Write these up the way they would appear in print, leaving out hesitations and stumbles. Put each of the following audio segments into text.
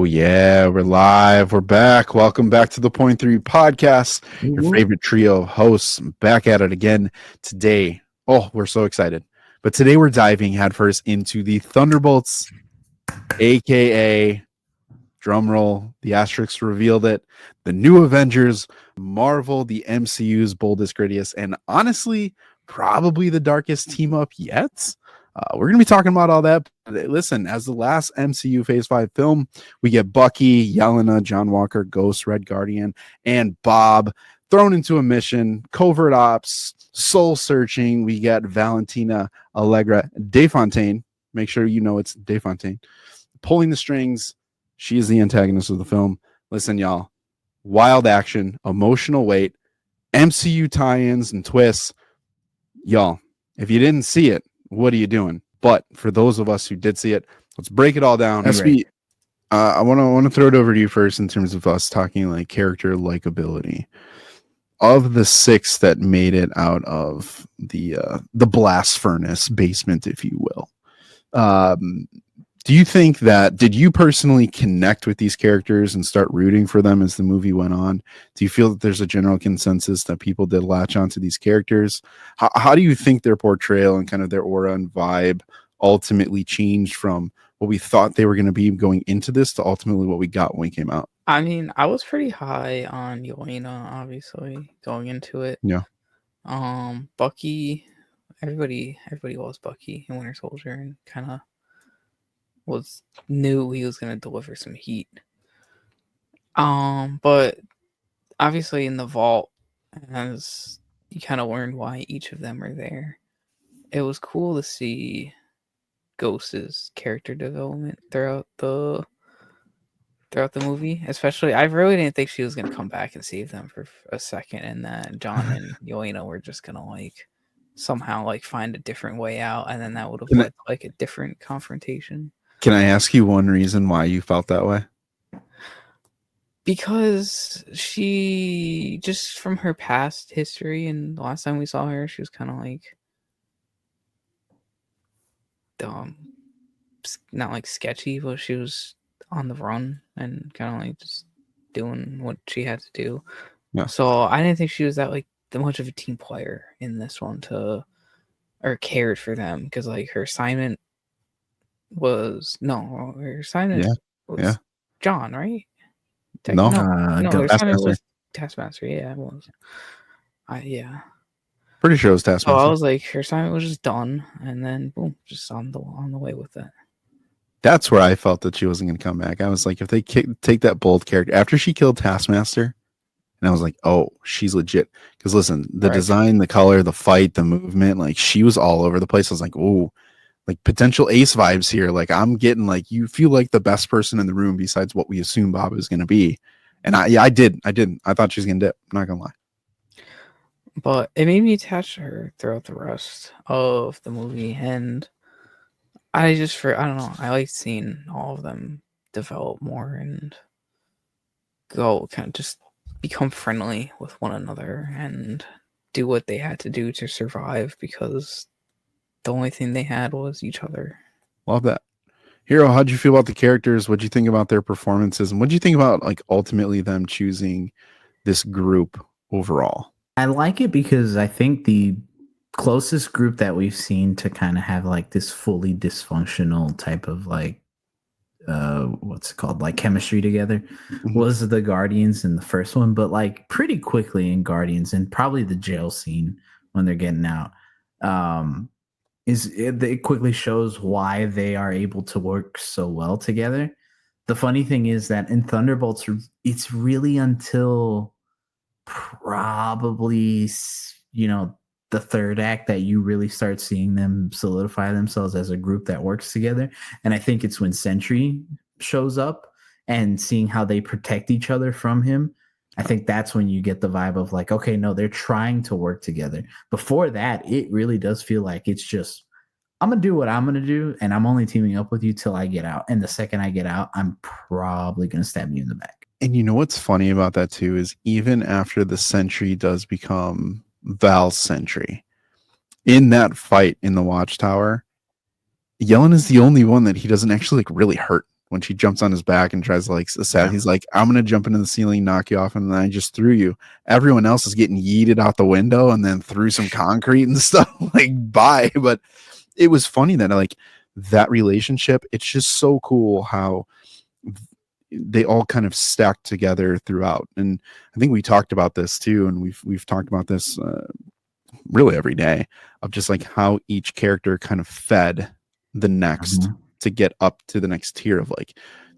Yeah, we're live. We're back. Welcome back to the Point 3 podcast. Your favorite trio of hosts. I'm back at it again today. Oh, we're so excited. But today we're diving headfirst into the Thunderbolts, aka drumroll, the asterisks revealed it, the new Avengers, Marvel, the MCU's boldest, grittiest, and honestly, probably the darkest team up yet. We're going to be talking about all that. Listen, as the last MCU Phase 5 film, we get Bucky, Yelena, John Walker, Ghost, Red Guardian, and Bob thrown into a mission, covert ops, soul searching. We get Valentina Allegra DeFontaine. Make sure you know it's DeFontaine. Pulling the strings. She is the antagonist of the film. Listen, y'all. Wild action, emotional weight, MCU tie-ins and twists. Y'all, if you didn't see it, what are you doing? But for those of us who did see it, let's break it all down. I want to throw it over to you first in terms of us talking like character likability. Of the 6 that made it out of the blast furnace basement, if you will, do you think that, did you personally connect with these characters and start rooting for them as the movie went on? Do you feel that there's a general consensus that people did latch onto these characters? How do you think their portrayal and kind of their aura and vibe ultimately changed from what we thought they were going to be going into this to ultimately what we got when we came out? I mean, I was pretty high on Yelena, obviously, going into it. Yeah. Bucky, everybody loves Bucky and Winter Soldier and kind of knew he was going to deliver some heat. But obviously in the vault, as you kind of learned why each of them are there, it was cool to see Ghost's character development throughout the movie. Especially, I really didn't think she was going to come back and save them for a second, and that John and Yelena were just going to somehow find a different way out, and then that would have led to a different confrontation. Can I ask you one reason why you felt that way? Because she, just from her past history, and the last time we saw her, she was kind of not sketchy, but she was on the run and kind of just doing what she had to do. Yeah. So I didn't think she was that much of a team player in this one or cared for them, because her assignment was John, right? No, her assignment was Taskmaster. Yeah, it was. Pretty sure it was Taskmaster. So I was like, her assignment was just done, and then boom, just on the way with that. That's where I felt that she wasn't going to come back. I was like, if they take that bold character after she killed Taskmaster, and I was like, oh, she's legit. Because listen, the design, the color, the fight, the movement, she was all over the place. I was like, oh, potential ace vibes here. I'm getting you feel like the best person in the room besides what we assume Bob is going to be. And I did. I thought she was going to dip. I'm not going to lie. But it made me attach to her throughout the rest of the movie. And I don't know. I like seeing all of them develop more and go kind of just become friendly with one another and do what they had to do to survive, because the only thing they had was each other. Love that. Hero, how'd you feel about the characters? What'd you think about their performances? And what'd you think about ultimately them choosing this group overall? I like it because I think the closest group that we've seen to kind of have this fully dysfunctional type of what's it called, chemistry together was the Guardians in the first one, but pretty quickly in Guardians, and probably the jail scene when they're getting out, it quickly shows why they are able to work so well together. The funny thing is that in Thunderbolts, it's really until probably the third act that you really start seeing them solidify themselves as a group that works together. And I think it's when Sentry shows up and seeing how they protect each other from him. I think that's when you get the vibe of okay, no, they're trying to work together. Before that, it really does feel like it's just, I'm going to do what I'm going to do, and I'm only teaming up with you till I get out. And the second I get out, I'm probably going to stab you in the back. And you know what's funny about that too is even after the Sentry does become Val's Sentry, in that fight in the Watchtower, Yelena's the only one that he doesn't actually really hurt. when she jumps on his back and tries to like assassinate. He's like, I'm gonna jump into the ceiling, knock you off, and then I just threw you. Everyone else is getting yeeted out the window and then through some concrete and stuff. Like, bye. But it was funny that like that relationship, it's just so cool how they all kind of stacked together throughout. And I think we talked about this too, and we've talked about this really every day, of just like how each character kind of fed the next to get up to the next tier of like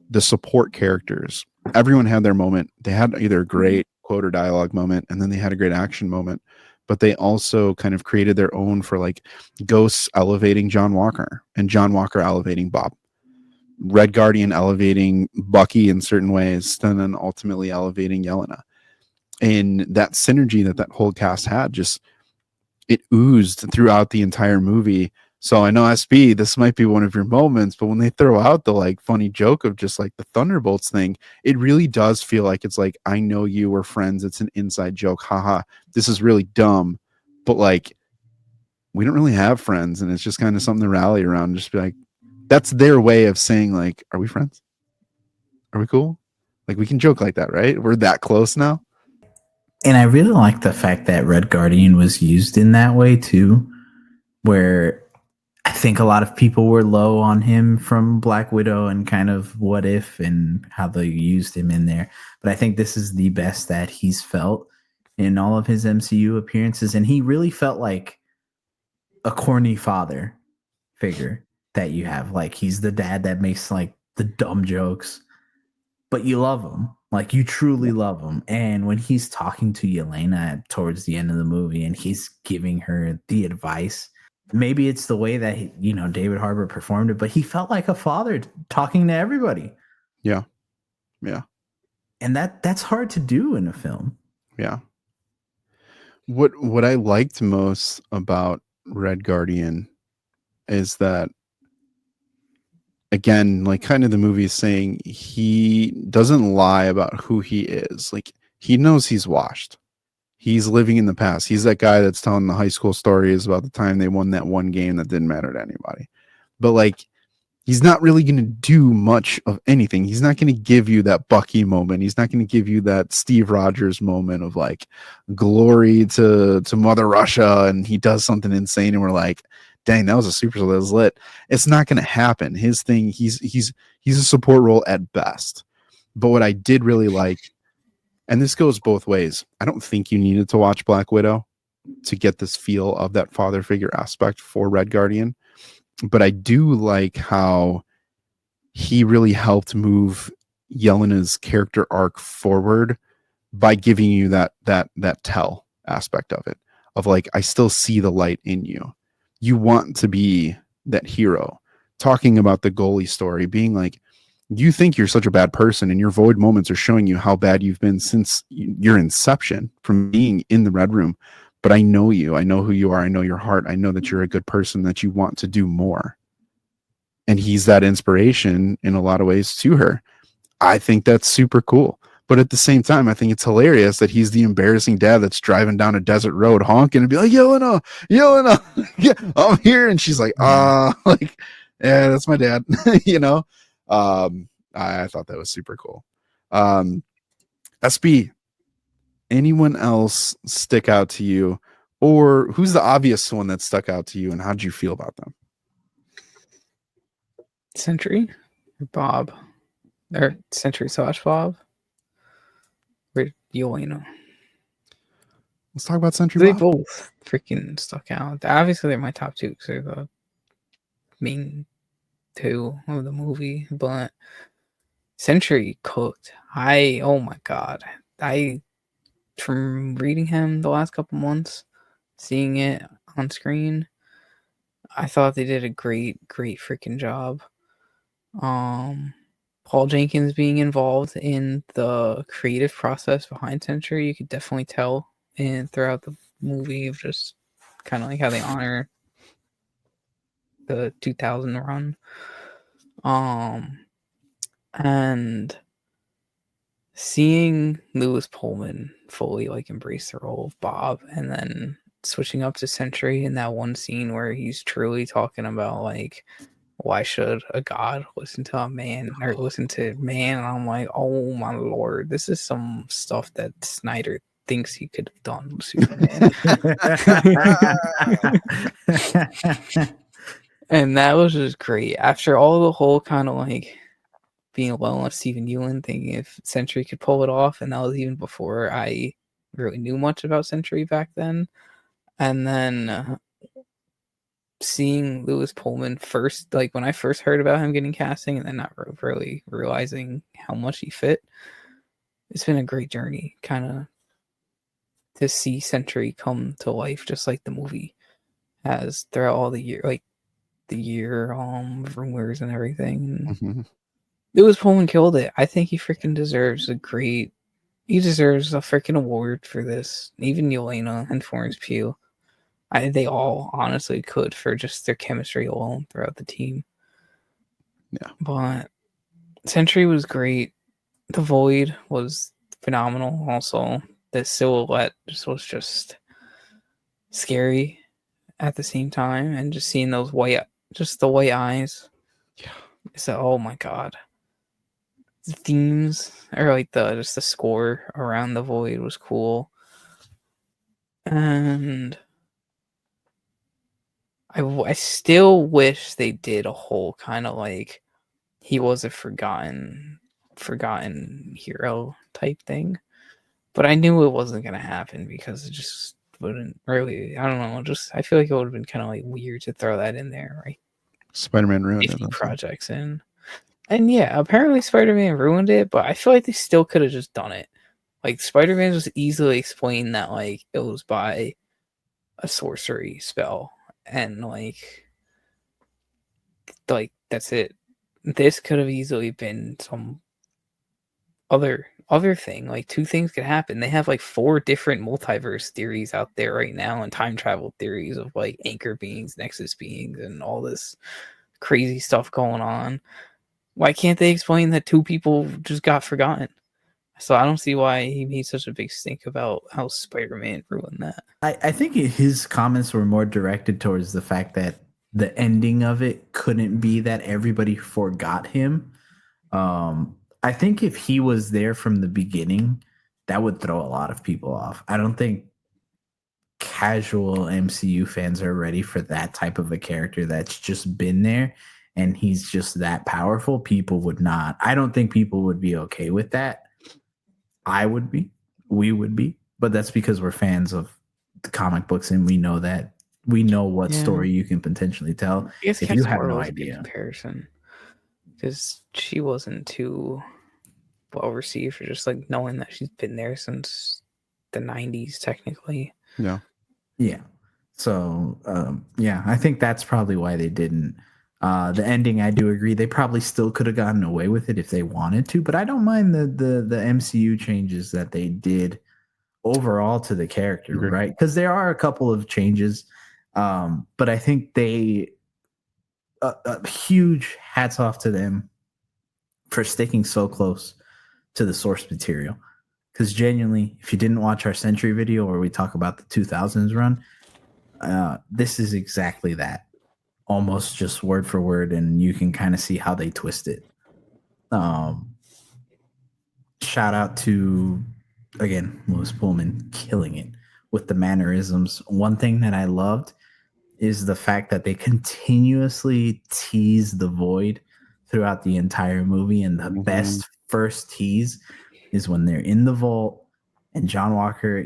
the support characters. Everyone had their moment. They had either a great quote or dialogue moment, and then they had a great action moment, but they also kind of created their own, for like Ghosts elevating John Walker and John Walker elevating Bob, Red Guardian elevating Bucky in certain ways, and then ultimately elevating Yelena. And that synergy that whole cast had, just it oozed throughout the entire movie. So I know, SB, this might be one of your moments, but when they throw out the like funny joke of just like the Thunderbolts thing, it really does feel like it's like, I know you were friends. It's an inside joke. Haha. This is really dumb, but like, we don't really have friends. And it's just kind of something to rally around. Just be like, that's their way of saying like, are we friends? Are we cool? Like, we can joke like that, right? We're that close now. And I really like the fact that Red Guardian was used in that way too, where I think a lot of people were low on him from Black Widow and kind of What If and how they used him in there. But I think this is the best that he's felt in all of his MCU appearances. And he really felt like a corny father figure that you have. Like, he's the dad that makes like the dumb jokes, but you love him. Like, you truly love him. And when he's talking to Yelena towards the end of the movie and he's giving her the advice, maybe it's the way that David Harbour performed it, but he felt like a father talking to everybody. Yeah. And that's hard to do in a film. Yeah. What I liked most about Red Guardian is that, again, like kind of the movie is saying, he doesn't lie about who he is. Like, he knows he's washed. He's living in the past. He's that guy that's telling the high school stories about the time they won that one game that didn't matter to anybody. But like, he's not really going to do much of anything. He's not going to give you that Bucky moment. He's not going to give you that Steve Rogers moment of like glory to Mother Russia, and he does something insane and we're like, dang, that was a super, that was lit. It's not going to happen. His thing, he's a support role at best. But what I did really like, and this goes both ways, I don't think you needed to watch Black Widow to get this feel of that father figure aspect for Red Guardian. But I do like how he really helped move Yelena's character arc forward by giving you that tell aspect of it, of like, I still see the light in you. You want to be that hero. Talking about the goalie story, being like, you think you're such a bad person, and your void moments are showing you how bad you've been since your inception from being in the Red Room. But I know you. I know who you are. I know your heart. I know that you're a good person, that you want to do more. And he's that inspiration in a lot of ways to her. I think that's super cool. But at the same time, I think it's hilarious that he's the embarrassing dad that's driving down a desert road honking and be like, Yelena, yeah, I'm here. And she's like, like, yeah, that's my dad. I thought that was super cool. SB, anyone else stick out to you, or who's the obvious one that stuck out to you, and how did you feel about them? Sentry or Bob, or Sentry / Bob, or Yelena. Let's talk about Sentry. They Bob. both freaking stuck out. Obviously, they're my top two because they're the main two of the movie. But Sentry cooked. Oh my god, from reading him the last couple months, seeing it on screen, I thought they did a great freaking job. Paul Jenkins being involved in the creative process behind Sentry, you could definitely tell throughout the movie of just kind of like how they honor the 2000 run. And seeing Lewis Pullman fully like embrace the role of Bob, and then switching up to Sentry in that one scene where he's truly talking about like why should a god listen to a man or listen to man? And I'm like, oh my lord, this is some stuff that Snyder thinks he could have done with Superman. And that was just great. After all the whole kind of like being low on Stephen Ewan, thinking if Sentry could pull it off, and that was even before I really knew much about Sentry back then. And then seeing Lewis Pullman first, like when I first heard about him getting casting, and then not really realizing how much he fit, it's been a great journey, kind of to see Sentry come to life, just like the movie has throughout all the year, like the year rumors and everything. Mm-hmm. Lewis Pullman killed it. I think he freaking deserves he deserves a freaking award for this. Even Yelena and Florence Pugh. They all honestly could for just their chemistry alone throughout the team. Yeah. But Sentry was great. The Void was phenomenal. Also, the silhouette was just scary at the same time, and just seeing those the white eyes. Yeah. So, oh my god. The themes, or like the score around the Void was cool. And I still wish they did a whole kind of like he was a forgotten hero type thing. But I knew it wasn't going to happen because it just wouldn't really, I don't know, just I feel like it would have been kind of like weird to throw that in there, right? Spider-Man ruined 50 it. projects in. And yeah, apparently Spider-Man ruined it, but I feel like they still could have just done it. Like Spider-Man was easily explained that like it was by a sorcery spell, and like that's it. This could have easily been some other thing. Like two things could happen. They have like 4 different multiverse theories out there right now, and time travel theories of like anchor beings, nexus beings, and all this crazy stuff going on. Why can't they explain that 2 people just got forgotten? So I don't see why he made such a big stink about how Spider-Man ruined that. I think his comments were more directed towards the fact that the ending of it couldn't be that everybody forgot him. I think if he was there from the beginning, that would throw a lot of people off. I don't think casual MCU fans are ready for that type of a character that's just been there and he's just that powerful. People would not. I don't think people would be okay with that. I would be. We would be. But that's because we're fans of the comic books and we know what story you can potentially tell. If you have no idea. Comparison. Because she wasn't too well received for just like knowing that she's been there since the 90s, technically. Yeah. Yeah. So, I think that's probably why they didn't. The ending, I do agree. They probably still could have gotten away with it if they wanted to, but I don't mind the MCU changes that they did overall to the character, right? Because there are a couple of changes, but I think they huge hats off to them for sticking so close to the source material. Because genuinely, if you didn't watch our Sentry video where we talk about the 2000s run, this is exactly that. Almost just word for word, and you can kind of see how they twist it. Shout out to, again, Lewis Pullman killing it with the mannerisms. One thing that I loved is the fact that they continuously tease the Void throughout the entire movie, and the best first tease is when they're in the vault and John Walker,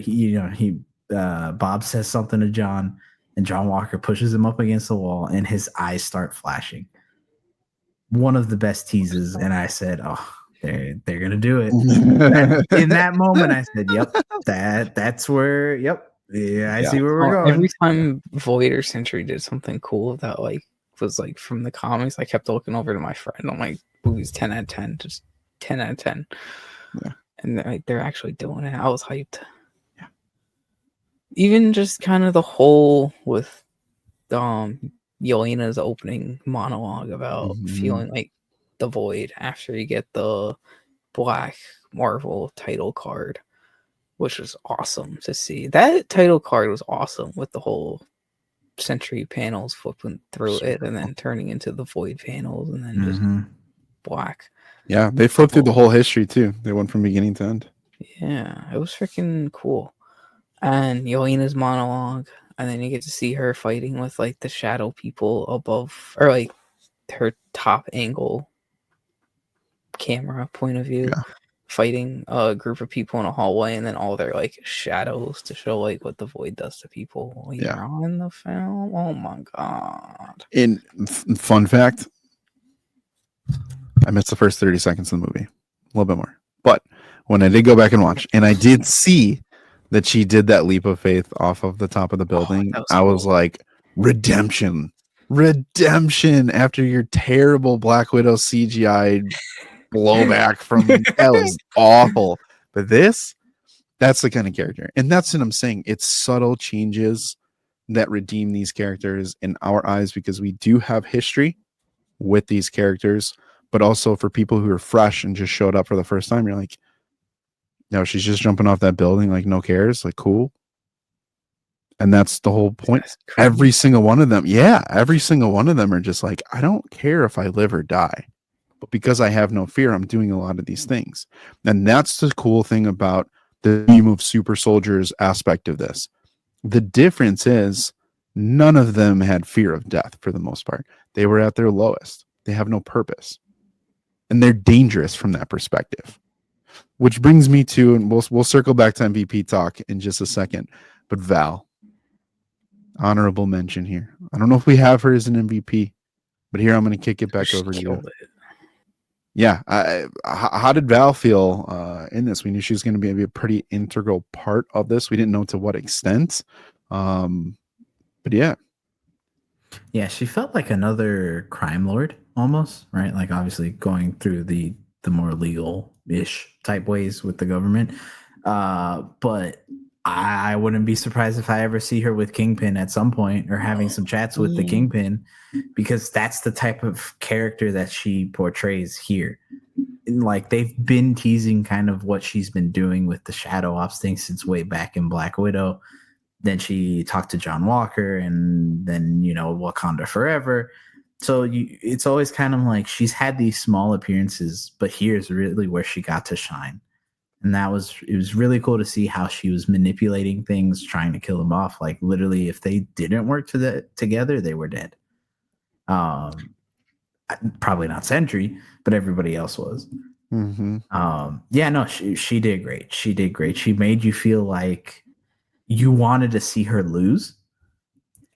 Bob says something to John, and John Walker pushes him up against the wall, and his eyes start flashing. One of the best teases, and I said, "Oh, they're gonna do it." In that moment, I said, "Yep, that's where. Yep, yeah, I see where we're going." Every time Void or Sentry did something cool that like was like from the comics, I kept looking over to my friend. I'm like, "Movie's 10 out of 10, just 10 out of 10." Yeah, and they're actually doing it. I was hyped. Even just kind of the whole with Yelena's opening monologue about feeling like the Void after you get the Black Marvel title card, which was awesome to see. That title card was awesome with the whole Sentry panels flipping through it and then turning into the void panels and then just black. Yeah, they flipped through the whole history too. They went from beginning to end. Yeah, it was freaking cool. And Yelena's monologue, and then you get to see her fighting with like the shadow people above, or like her top angle camera point of view, fighting a group of people in a hallway, and then all their like shadows to show like what the void does to people later on in the film. Oh my god! In fun fact, I missed the first 30 seconds of the movie, a little bit more. But when I did go back and watch, and I did see that she did that leap of faith off of the top of the building, I was like, redemption after your terrible Black Widow CGI blowback from that was awful. But that's the kind of character, and that's what I'm saying. It's subtle changes that redeem these characters in our eyes because we do have history with these characters, but also for people who are fresh and just showed up for the first time, you're like, no, she's just jumping off that building, like no cares, like cool. And that's the whole point. Every single one of them, every single one of them are just like, I don't care if I live or die, but because I have no fear, I'm doing a lot of these things. And that's the cool thing about the team of super soldiers aspect of this. The difference is none of them had fear of death for the most part. They were at their lowest. They have no purpose. And they're dangerous from that perspective. Which brings me to, and we'll circle back to MVP talk in just a second, but Val, honorable mention here. I don't know if we have her as an MVP, but here I'm going to kick it back over to you. Yeah, how did Val feel in this? We knew she was going to be a pretty integral part of this. We didn't know to what extent, but yeah. Yeah, she felt like another crime lord almost, right? Like obviously going through the more legal-ish type ways with the government. But I wouldn't be surprised if I ever see her with Kingpin at some point or having some chats with the Kingpin, because that's the type of character that she portrays here. And like they've been teasing kind of what she's been doing with the Shadow Ops thing since way back in Black Widow. Then she talked to John Walker, and then, Wakanda Forever. So it's always kind of like she's had these small appearances, but here's really where she got to shine. And it was really cool to see how she was manipulating things, trying to kill them off. Like literally, if they didn't work together, they were dead. Probably not Sentry, but everybody else was. Mm-hmm. She did great. She did great. She made you feel like you wanted to see her lose.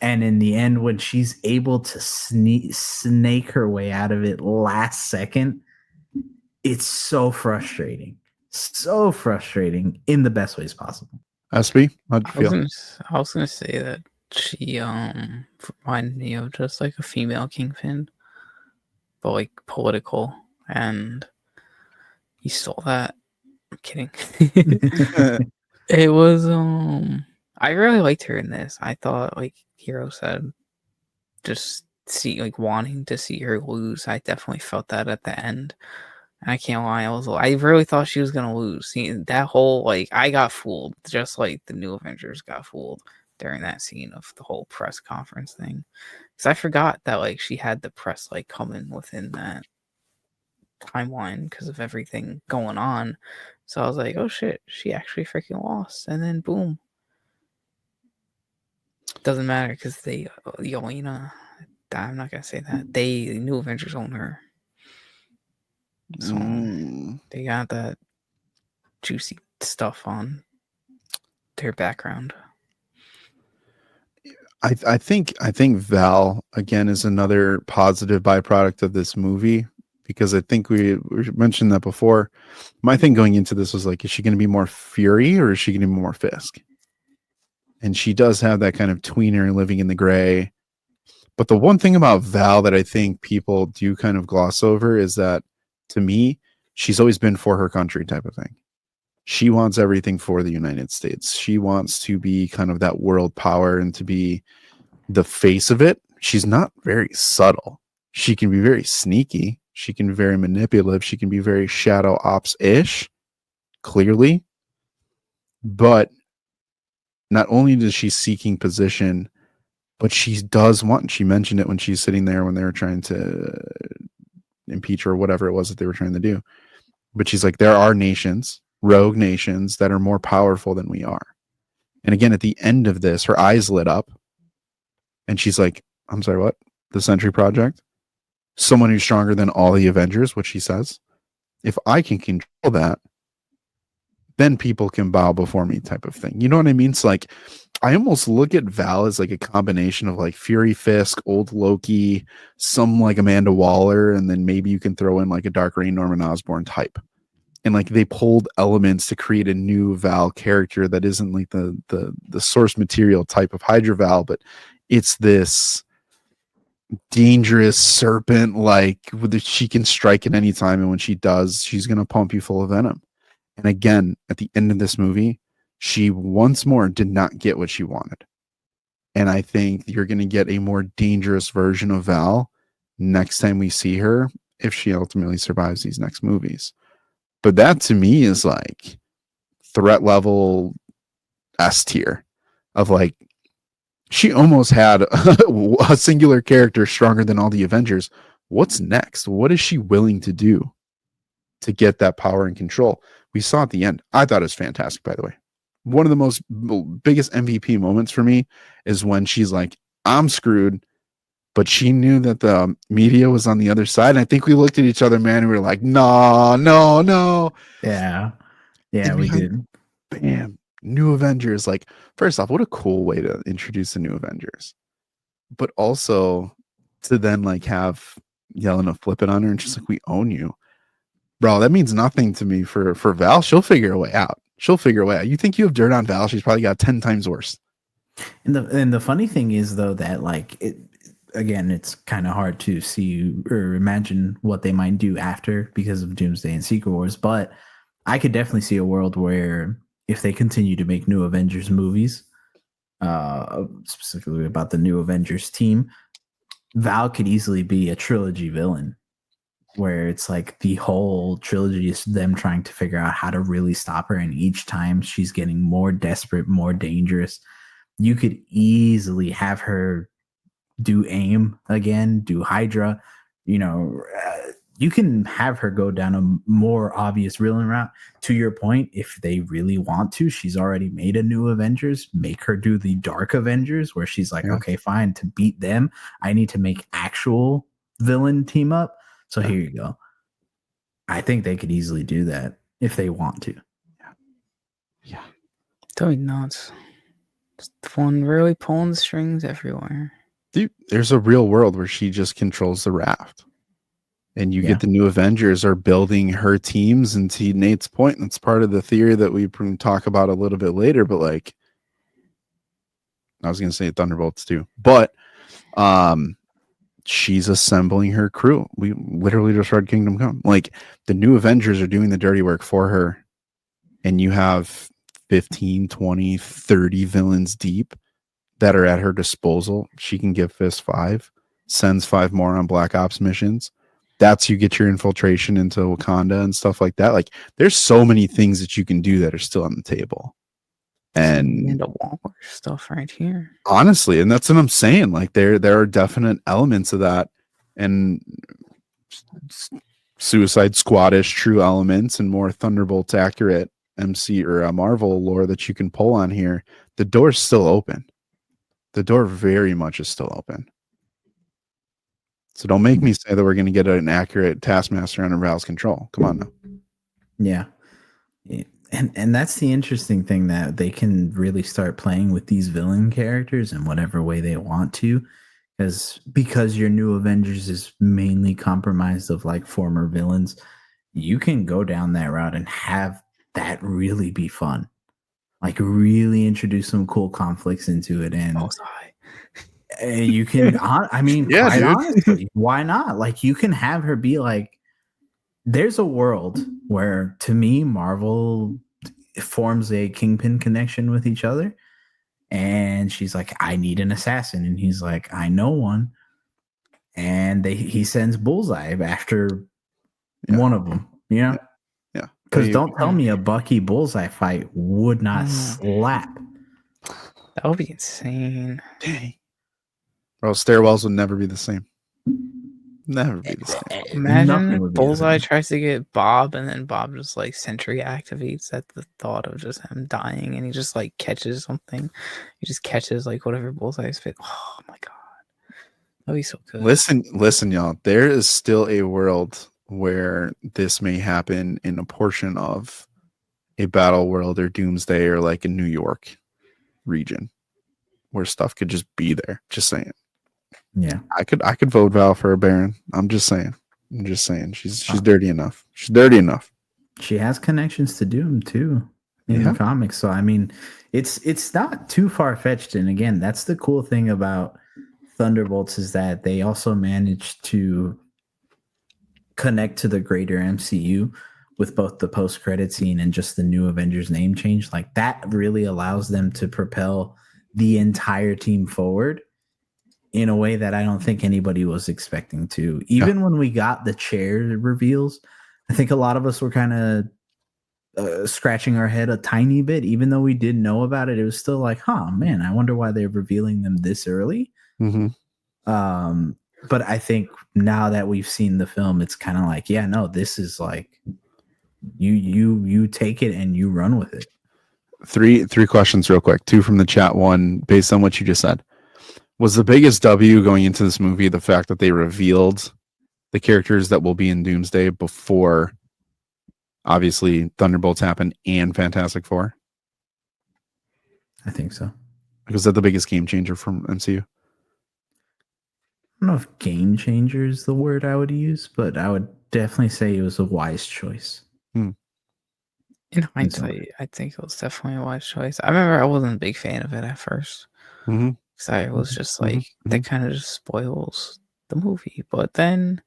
And in the end, when she's able to snake her way out of it last second, it's so frustrating. So frustrating in the best ways possible. SB, how'd you feel? I was gonna say that she reminded me of just like a female Kingpin, but like political, and you saw that. I'm kidding. It was I really liked her in this. I thought, like Hero said, just wanting to see her lose. I definitely felt that at the end. I can't lie, I really thought she was gonna lose. See, that whole I got fooled, just like the new Avengers got fooled during that scene of the whole press conference thing. Because I forgot that she had the press coming within that timeline because of everything going on. So I was like, oh shit, she actually freaking lost. And then boom. Doesn't matter because Yelena, I'm not gonna say that. The new Avengers own her. So they got that juicy stuff on their background. I think Val again is another positive byproduct of this movie, because I think we mentioned that before. My thing going into this was is she going to be more Fury or is she going to be more Fisk? And she does have that kind of tweener living in the gray. But the one thing about Val that I think people do kind of gloss over is that, to me, she's always been for her country type of thing. She wants everything for the United States. She wants to be kind of that world power and to be the face of it. She's not very subtle. She can be very sneaky. She can be very manipulative. She can be very Shadow Ops-ish, clearly. But not only is she seeking position, But she does want, she mentioned it when she's sitting there when they were trying to impeach her or whatever it was that they were trying to do. But she's like, there are nations, rogue nations, that are more powerful than we are. And again, at the end of this, her eyes lit up. And she's like, I'm sorry, what? The Sentry Project? Someone who's stronger than all the Avengers, which she says. If I can control that, then people can bow before me type of thing. You know what I mean? It's like, I almost look at Val as like a combination of like Fury Fisk, old Loki, some like Amanda Waller, and then maybe you can throw in like a Dark Reign Norman Osborn type. And like they pulled elements to create a new Val character that isn't like the source material type of Hydra Val, but it's this dangerous serpent, like she can strike at any time, and when she does, she's gonna pump you full of venom. And again, at the end of this movie, she once more did not get what she wanted. And I think you're going to get a more dangerous version of Val next time we see her, if she ultimately survives these next movies. But that to me is like threat level S tier of like, she almost had a singular character stronger than all the Avengers. What's next? What is she willing to do to get that power and control? We saw at the end. I thought it was fantastic, by the way. One of the most biggest MVP moments for me is when she's like, I'm screwed, but she knew that the media was on the other side. And I think we looked at each other, man, and we were like, no. Yeah, And we did. Bam. New Avengers. Like, first off, what a cool way to introduce the new Avengers. But also to then like have Yelena flip it on her and she's like, we own you. Bro, that means nothing to me for Val. She'll figure a way out. You think you have dirt on Val? She's probably got 10 times worse. And the funny thing is though that like it again, it's kind of hard to see or imagine what they might do after because of Doomsday and Secret Wars. But I could definitely see a world where if they continue to make new Avengers movies, specifically about the new Avengers team, Val could easily be a trilogy villain. Where it's like the whole trilogy is them trying to figure out how to really stop her. And each time she's getting more desperate, more dangerous. You could easily have her do AIM again, do Hydra. You know, you can have her go down a more obvious villain route. To your point, if they really want to, she's already made a new Avengers. Make her do the Dark Avengers where she's like, okay, fine, to beat them, I need to make actual villain team up. So here you go. I think they could easily do that if they want to. Yeah. That'd be nuts. Just one really pulling the strings everywhere. Dude, there's a real world where she just controls the raft. And you get the new Avengers are building her teams. And to Nate's point, that's part of the theory that we talk about a little bit later. But like, I was going to say Thunderbolts too. But she's assembling her crew. We literally just read Kingdom Come. Like the new Avengers are doing the dirty work for her. And you have 15, 20, 30 villains deep that are at her disposal. She can give Fist 5, sends 5 more on Black Ops missions. That's you get your infiltration into Wakanda and stuff like that. Like there's so many things that you can do that are still on the table. And the Waller stuff right here. Honestly, and that's what I'm saying. Like there are definite elements of that, and Suicide Squad-ish true elements, and more Thunderbolts accurate MC or Marvel lore that you can pull on here. The door's still open. The door very much is still open. So don't make me say that we're going to get an accurate Taskmaster under Val's control. Come on now. Yeah. And that's the interesting thing, that they can really start playing with these villain characters in whatever way they want to, because your new Avengers is mainly comprised of like former villains. You can go down that route and have that really be fun, like really introduce some cool conflicts into it. And you can, I mean, yeah, quite dude. honestly, why not? Like you can have her be like, there's a world where, to me, Marvel forms a Kingpin connection with each other. And she's like, I need an assassin. And he's like, I know one. And he sends Bullseye after one of them, you know? Yeah. Because don't tell me a Bucky Bullseye fight would not slap. That would be insane. Dang. Bro, stairwells would never be the same. Never be the same. Nothing Imagine would be the Bullseye same. tries to get Bob, and then Bob just like Sentry activates at the thought of just him dying, and he just like catches something. He just catches like whatever Bullseye's fit. Oh my god, that'd be so good. Listen, y'all. There is still a world where this may happen in a portion of a battle world or doomsday or like a New York region where stuff could just be there. Just saying. Yeah, I could vote Val for a Baron. I'm just saying. She's dirty enough. She's dirty enough. she has connections to Doom too in the comics. So I mean, it's not too far fetched. And again, that's the cool thing about Thunderbolts is that they also managed to connect to the greater MCU with both the post-credit scene and just the new Avengers name change. Like that really allows them to propel the entire team forward in a way that I don't think anybody was expecting to. Even when we got the chair reveals, I think a lot of us were kind of scratching our head a tiny bit. Even though we did know about it, it was still like, huh, man, I wonder why they're revealing them this early. Mm-hmm. But I think now that we've seen the film, it's kind of like, yeah, no, this is like you take it and you run with it. Three questions real quick. Two from the chat. One based on what you just said. Was the biggest W going into this movie the fact that they revealed the characters that will be in Doomsday before, obviously, Thunderbolts happened and Fantastic Four? I think so. Was that the biggest game changer from MCU? I don't know if game changer is the word I would use, but I would definitely say it was a wise choice. In hindsight, I think it was definitely a wise choice. I remember I wasn't a big fan of it at first. Mm-hmm. So I was just like, that kind of just spoils the movie. But then,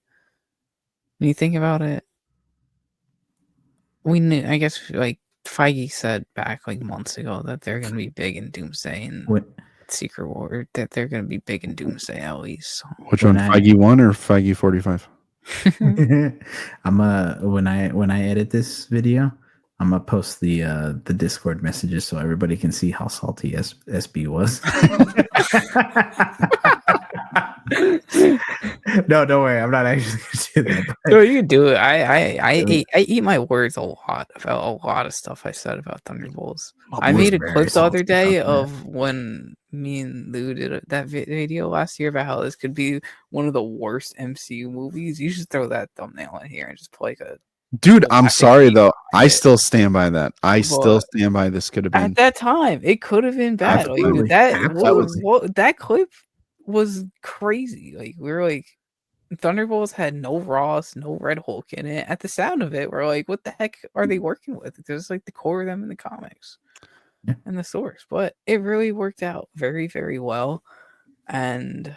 when you think about it, we knew, I guess, like Feige said back like months ago that they're going to be big in Doomsday and Secret War, that they're going to be big in Doomsday at least. So. Which one, Feige 1 or Feige 45? When I edit this video, I'm gonna post the Discord messages so everybody can see how salty SB was. No, don't worry. I'm not actually gonna do that. No, you can do it. I eat my words a lot about a lot of stuff I said about Thunderbolts. I made a clip the other day of when me and Lou did that video last year about how this could be one of the worst MCU movies. You should throw that thumbnail in here and just play like a. Dude, I'm sorry though. I still stand by that. I still stand by this could have been at that time. It could have been bad. Like, that clip was crazy. Like we were like, Thunderbolts had no Ross, no Red Hulk in it. At the sound of it, we're like, what the heck are they working with? There's like the core of them in the comics and the source, but it really worked out very, very well. And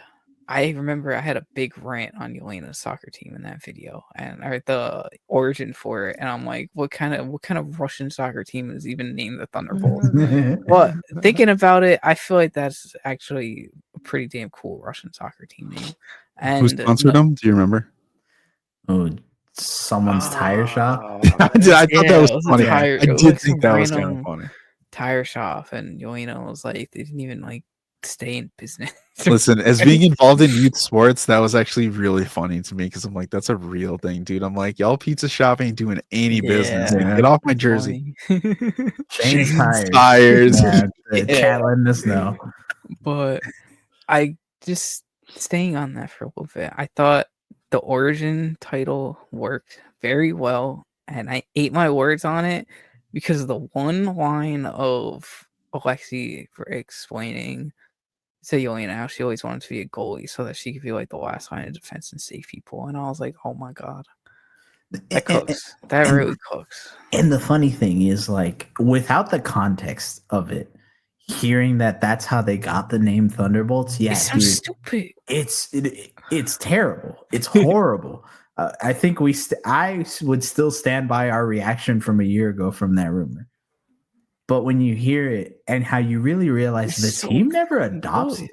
I remember I had a big rant on Yelena's soccer team in that video, and the origin for it. And I'm like, what kind of Russian soccer team is even named the Thunderbolts? But thinking about it, I feel like that's actually a pretty damn cool Russian soccer team name. And who sponsored them? Do you remember? Oh, someone's tire shop. I thought that was funny. I did think that was kind of funny. Tire shop, and Yelena was like, they didn't even like stay in business. Listen, as being involved in youth sports, that was actually really funny to me because I'm like, that's a real thing, dude. I'm like, y'all pizza shop ain't doing any business. Like, get off my jersey. Change tires. Chat letting us know. But I just staying on that for a little bit. I thought the origin title worked very well, and I ate my words on it because of the one line of Alexi for explaining to Yelena how she always wanted to be a goalie so that she could be like the last line of defense and save people. And I was like, oh my god, that cooks. That really cooks. And the funny thing is, like, without the context of it, hearing that that's how they got the name Thunderbolts, yeah, it's so stupid. It's terrible. It's horrible. I think I would still stand by our reaction from a year ago from that rumor. But when you hear it and how you really realize the team never adopts it.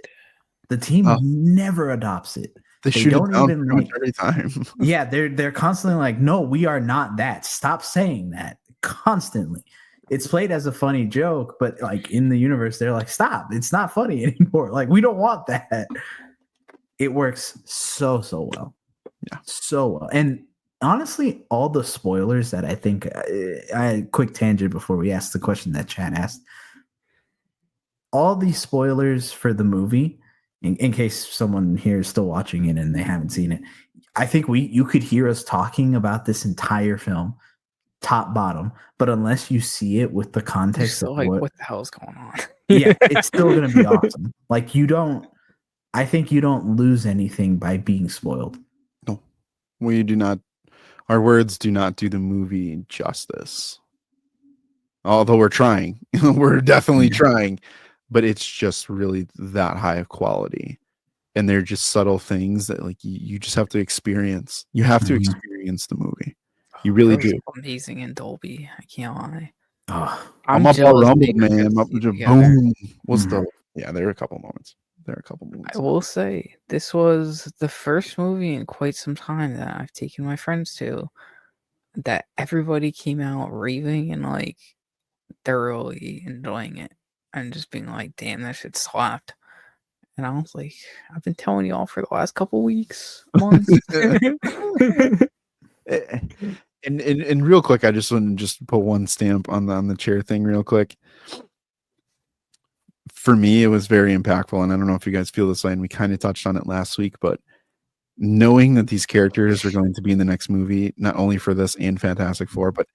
The team never adopts it. They shoot it down pretty much every time. Yeah, they're constantly like, no, we are not that. Stop saying that. Constantly. It's played as a funny joke, but like in the universe, they're like, stop. It's not funny anymore. Like, we don't want that. it works so well. Yeah. So well. And honestly, all the spoilers that I think I quick tangent before we ask the question that chat asked. All these spoilers for the movie, in case someone here is still watching it and they haven't seen it, I think you could hear us talking about this entire film, top bottom, but unless you see it with the context of what the hell is going on? Yeah, it's still gonna be awesome. Like I think you don't lose anything by being spoiled. No, we do not. Our words do not do the movie justice. Although we're trying, we're definitely trying, but it's just really that high of quality. And they're just subtle things that like you just have to experience. You have to experience the movie. You really do. Amazing in Dolby. I can't lie. Oh, I'm up jealous. Rumble, man. Up to boom. What's the? Yeah, there are a couple moments. I will say this was the first movie in quite some time that I've taken my friends to that everybody came out raving and like thoroughly enjoying it and just being like, damn, that shit slapped. And I was like, I've been telling y'all for the last couple weeks, months. And real quick, I just want to just put one stamp on the chair thing real quick. For me, it was very impactful, and I don't know if you guys feel this way, and we kind of touched on it last week, but knowing that these characters are going to be in the next movie, not only for this and Fantastic Four, but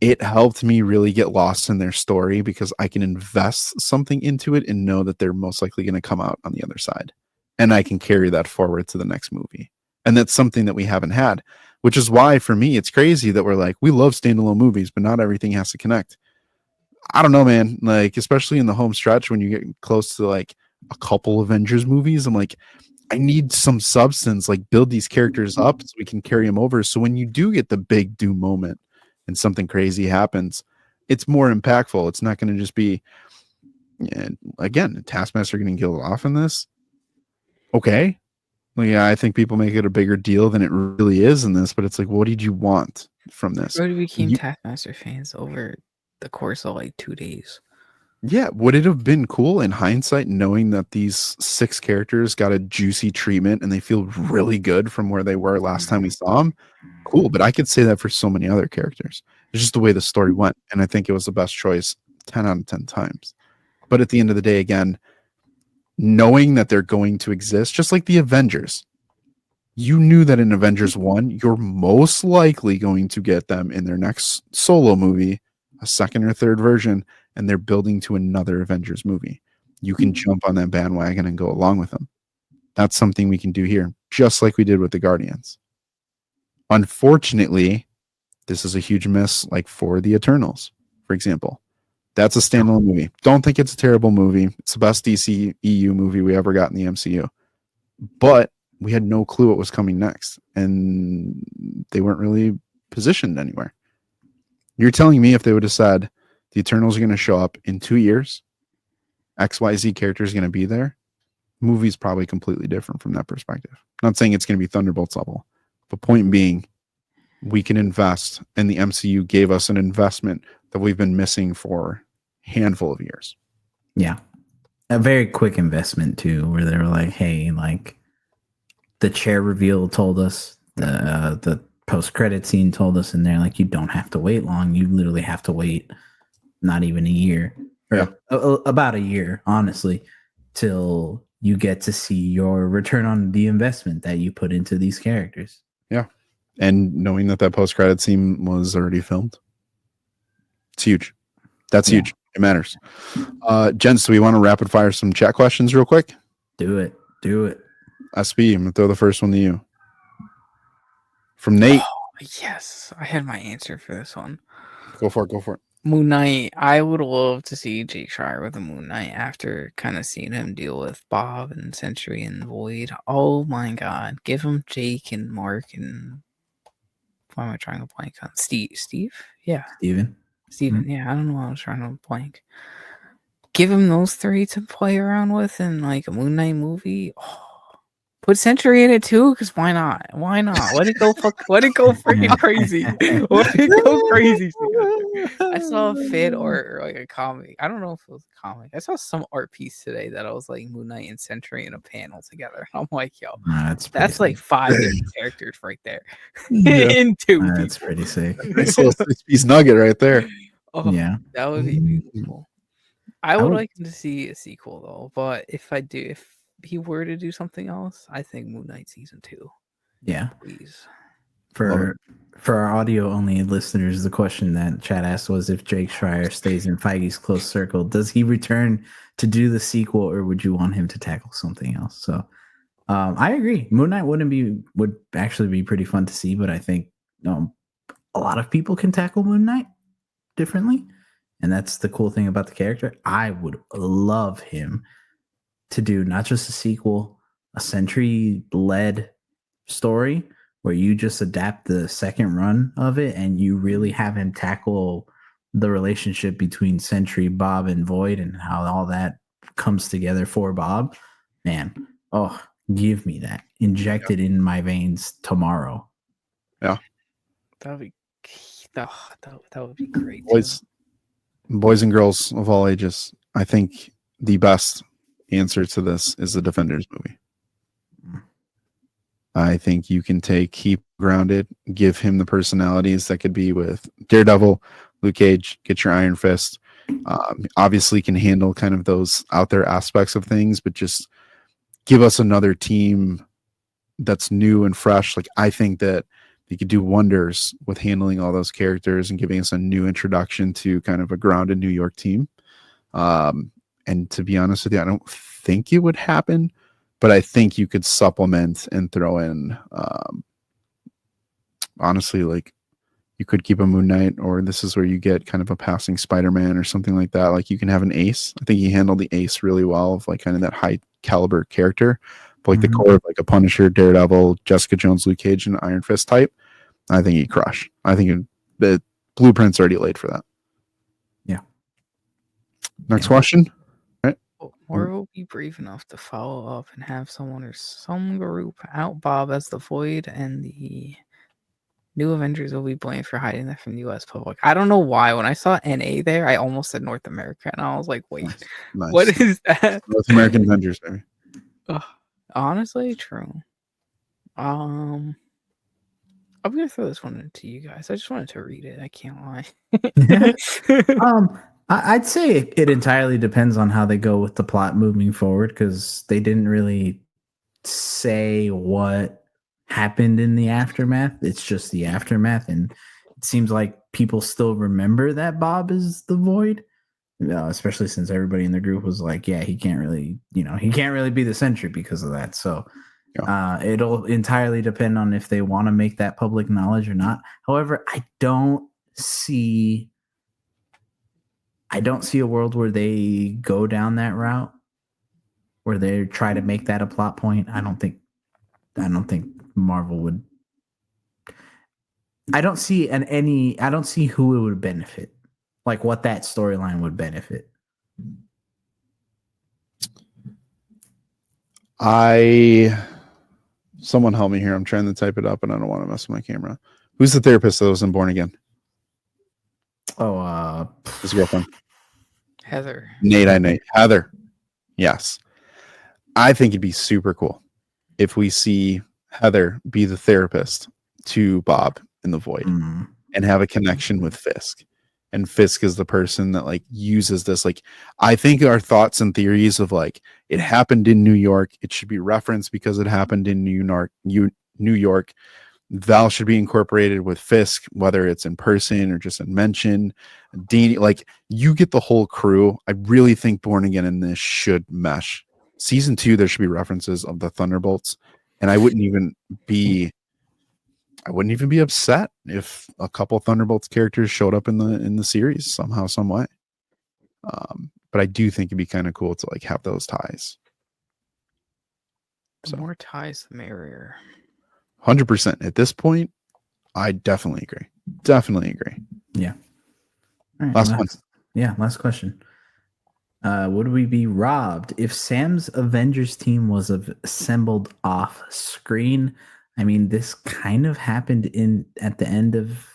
it helped me really get lost in their story because I can invest something into it and know that they're most likely going to come out on the other side. And I can carry that forward to the next movie. And that's something that we haven't had, which is why for me, it's crazy that we're like, we love standalone movies, but not everything has to connect. I don't know, man. Like, especially in the home stretch when you get close to like a couple Avengers movies, I'm like, I need some substance, like build these characters up so we can carry them over. So when you do get the big doom moment and something crazy happens, it's more impactful. It's not going to just be, again, Taskmaster getting killed off in this. Okay. Well, yeah, I think people make it a bigger deal than it really is in this, but it's like, what did you want from this? Everybody became Taskmaster fans over the course of like 2 days. Yeah, would it have been cool in hindsight knowing that these 6 characters got a juicy treatment and they feel really good from where they were last time we saw them? Cool, but I could say that for so many other characters. It's just the way the story went, and I think it was the best choice 10 out of 10 times. But at the end of the day, again, knowing that they're going to exist, just like the Avengers, you knew that in Avengers 1, you're most likely going to get them in their next solo movie, a second or third version, and they're building to another Avengers movie. You can jump on that bandwagon and go along with them. That's something we can do here, just like we did with the Guardians. Unfortunately, this is a huge miss, like for the Eternals, for example. That's a standalone movie. Don't think it's a terrible movie. It's the best DC EU movie we ever got in the MCU. But we had no clue what was coming next, and they weren't really positioned anywhere. You're telling me if they would have said, the Eternals are going to show up in 2 years, XYZ character is going to be there, movie's probably completely different from that perspective. I'm not saying it's going to be Thunderbolts level, but point being, we can invest, and the MCU gave us an investment that we've been missing for a handful of years. Yeah. A very quick investment too, where they were like, hey, like the chair reveal told us, the post-credit scene told us in there, like, you don't have to wait long. You literally have to wait not even a year, or about a year, honestly, till you get to see your return on the investment that you put into these characters. Yeah. And knowing that post-credit scene was already filmed, it's huge. That's huge. It matters. Gents, do we want to rapid fire some chat questions real quick? Do it. SB, I'm going to throw the first one to you. From Nate. Oh, yes, I had my answer for this one. Go for it. Moon Knight. I would love to see Jake Schreier with a Moon Knight after kind of seeing him deal with Bob and Sentry and Void. Oh my God. Give him Jake and Mark and why am I trying to blank on Steve? Yeah. Steven. Yeah, I don't know why I was trying to blank. Give him those 3 to play around with in like a Moon Knight movie. Oh. Put Sentry in it too, because why not? Let it go freaking crazy. Let it go crazy. I saw a fit or like a comic. I don't know if it was a comic. I saw some art piece today that I was like Moon Knight and Sentry in a panel together. I'm like, yo, that's like 5 different characters right there in 2 people. That's pretty sick. Nice little 6-piece nugget right there. Oh, Yeah. that would be beautiful. I would like to see a sequel though, but if he were to do something else, I think Moon Knight season 2. Yeah. Please. For our audio only listeners, the question that Chad asked was if Jake Schreier stays in Feige's close circle, does he return to do the sequel, or would you want him to tackle something else? So I agree. Moon Knight would actually be pretty fun to see, but I think a lot of people can tackle Moon Knight differently. And that's the cool thing about the character. I would love him to do not just a sequel, a Sentry-led story where you just adapt the second run of it and you really have him tackle the relationship between Sentry, Bob, and Void and how all that comes together for Bob. Man, give me that. Inject it in my veins tomorrow. Yeah. That would be great. Boys and girls of all ages, I think the best answer to this is the Defenders movie. I think you can keep grounded, give him the personalities that could be with Daredevil, Luke Cage, get your Iron Fist. Obviously can handle kind of those out there aspects of things, but just give us another team that's new and fresh. Like, I think that they could do wonders with handling all those characters and giving us a new introduction to kind of a grounded New York team. And to be honest with you, I don't think it would happen, but I think you could supplement and throw in, honestly, like you could keep a Moon Knight, or this is where you get kind of a passing Spider-Man or something like that. Like you can have an Ace. I think he handled the Ace really well, of like kind of that high caliber character, but like the core of like a Punisher, Daredevil, Jessica Jones, Luke Cage, and Iron Fist type. I think he'd crush. I think the blueprint's already laid for that. Yeah. Next question. Or will be brave enough to follow up and have someone or some group out Bob as the Void, and the new Avengers will be blamed for hiding that from the U.S. public. I don't know why. When I saw NA there, I almost said North America, and I was like, wait, Nice. What is that? North American Avengers, baby. Honestly, true. I'm gonna throw this one to you guys. I just wanted to read it. I can't lie. I'd say it entirely depends on how they go with the plot moving forward, because they didn't really say what happened in the aftermath. It's just the aftermath, and it seems like people still remember that Bob is the Void, especially since everybody in the group was like, yeah, he can't really be the Sentry because of that. So it'll entirely depend on if they want to make that public knowledge or not. However, I don't see a world where they go down that route, where they try to make that a plot point. I don't think Marvel would. I don't see who it would benefit, like what that storyline would benefit. Someone help me here. I'm trying to type it up and I don't want to mess with my camera. Who's the therapist that was in Born Again? His girlfriend. Heather. Nate. Heather. Yes. I think it'd be super cool if we see Heather be the therapist to Bob in the Void and have a connection with Fisk. And Fisk is the person that like uses this. Like, I think our thoughts and theories of like, it happened in New York, it should be referenced because it happened in New York. Val should be incorporated with Fisk, whether it's in person or just in mention. Dean, like, you get the whole crew. I really think Born Again in this should mesh. Season 2, there should be references of the Thunderbolts, and I wouldn't even be upset if a couple Thunderbolts characters showed up in the series somehow, some way. But I do think it'd be kind of cool to like have those ties. The more ties, the merrier. 100%. At this point, I definitely agree. Yeah. All right, last question. Would we be robbed if Sam's Avengers team was assembled off screen? I mean, this kind of happened at the end of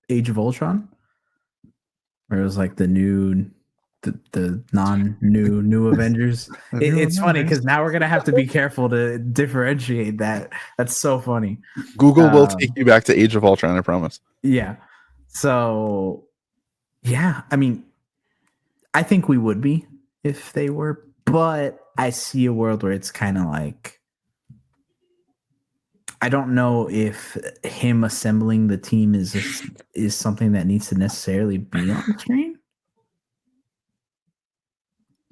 Age of Ultron. where it was like the non-new Avengers. It's funny because now we're gonna have to be careful to differentiate that. That's so funny. Google will take you back to Age of Ultron, I promise. Yeah. So, yeah, I mean, I think we would be if they were, but I see a world where it's kind of like, I don't know if him assembling the team is something that needs to necessarily be on the screen.